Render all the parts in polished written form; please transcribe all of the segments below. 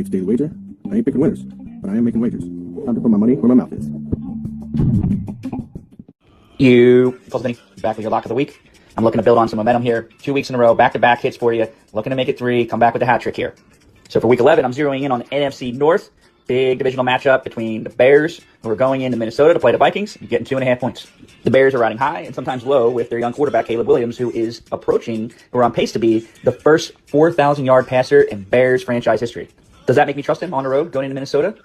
Nate's Daily Wager. I ain't picking winners, but I am making wagers. Time to put my money where my mouth is. Vinny, back with your lock of the week. I'm looking to build on some momentum here. 2 weeks in a row, back-to-back hits for you. Looking to make it 3, come back with a hat trick here. So for week 11, I'm zeroing in on the NFC North. Big divisional matchup between the Bears, who are going into Minnesota to play the Vikings, and getting 2.5 points. The Bears are riding high and sometimes low with their young quarterback, Caleb Williams, who is on pace to be the first 4,000-yard passer in Bears franchise history. Does that make me trust him on the road going into Minnesota?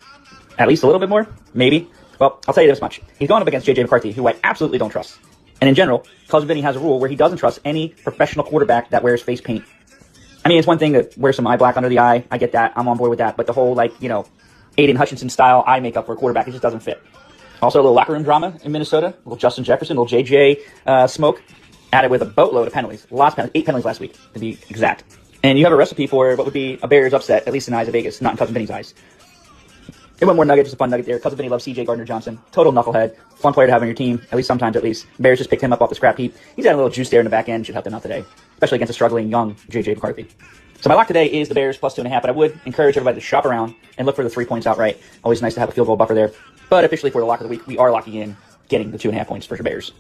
At least a little bit more? Maybe. Well, I'll tell you this much. He's going up against J.J. McCarthy, who I absolutely don't trust. And in general, Cousin Vinny has a rule where he doesn't trust any professional quarterback that wears face paint. I mean, it's one thing to wear some eye black under the eye. I get that. I'm on board with that. But the whole, Aiden Hutchinson style eye makeup for a quarterback, it just doesn't fit. Also, a little locker room drama in Minnesota. A little Justin Jefferson, a little JJ smoke, added with a boatload of penalties. Lots of penalties, 8 penalties last week, to be exact. And you have a recipe for what would be a Bears upset, at least in the eyes of Vegas, not in Cousin Vinny's eyes. It went more nugget, just a fun nugget there. Cousin Vinny loves C.J. Gardner-Johnson. Total knucklehead. Fun player to have on your team, at least sometimes at least. Bears just picked him up off the scrap heap. He's had a little juice there in the back end. Should help them out today, especially against a struggling young J.J. McCarthy. So my lock today is the Bears plus 2.5, but I would encourage everybody to shop around and look for the 3 points outright. Always nice to have a field goal buffer there. But officially for the lock of the week, we are locking in getting the 2.5 points for your Bears.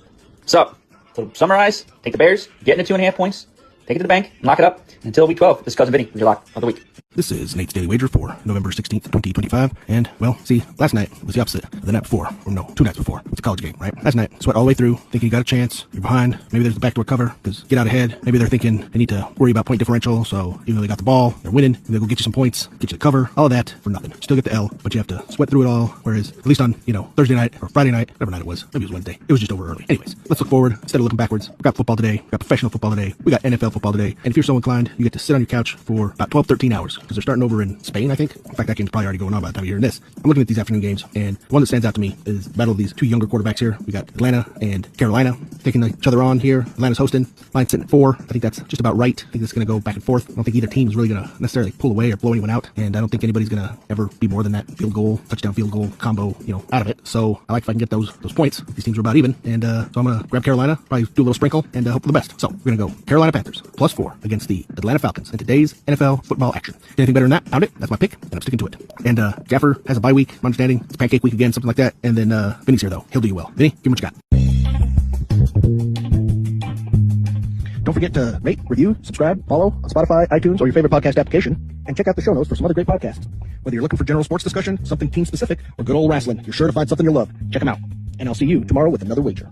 So, to summarize, take the Bears, getting the 2.5 points, take it to the bank, and lock it up until week 12. This is Cousin Vinny with your lock of the week. This is Nate's Daily Wager for November 16th, 2025. And, well, see, last night was the opposite of the night before. Or no, 2 nights before. It's a college game, right? Last night, sweat all the way through, thinking you got a chance, you're behind, maybe there's the backdoor cover, because get out ahead. Maybe they're thinking they need to worry about point differential, so even though they got the ball, they're winning, they'll go get you some points, get you the cover, all of that for nothing. Still get the L, but you have to sweat through it all, whereas at least on, Thursday night or Friday night, whatever night it was, maybe it was Wednesday, it was just over early. Anyways, let's look forward instead of looking backwards. We got football today, we got professional football today, we got NFL football today, and if you're so inclined, you get to sit on your couch for about 12, 13 hours, because they're starting over in Spain, I think. In fact, that game's probably already going on by the time you're hearing this. I'm looking at these afternoon games, and the one that stands out to me is the battle of these 2 younger quarterbacks here. We got Atlanta and Carolina taking each other on here. Atlanta's hosting. Line's sitting at 4. I think that's just about right. I think it's going to go back and forth. I don't think either team is really going to necessarily pull away or blow anyone out, and I don't think anybody's going to ever be more than that touchdown field goal combo, out of it. So I like if I can get those points. These teams are about even, and so I'm going to grab Carolina, probably do a little sprinkle, and hope for the best. So we're going to go Carolina Panthers plus 4 against the Atlanta Falcons in today's NFL football action. Anything better than that? Found it. That's my pick, and I'm sticking to it. And Jaffer has a bye week, my understanding. It's pancake week again, something like that. And then Vinny's here, though. He'll do you well. Vinny, give him what you got. Don't forget to rate, review, subscribe, follow on Spotify, iTunes, or your favorite podcast application. And check out the show notes for some other great podcasts. Whether you're looking for general sports discussion, something team-specific, or good old wrestling, you're sure to find something you'll love. Check them out. And I'll see you tomorrow with another wager.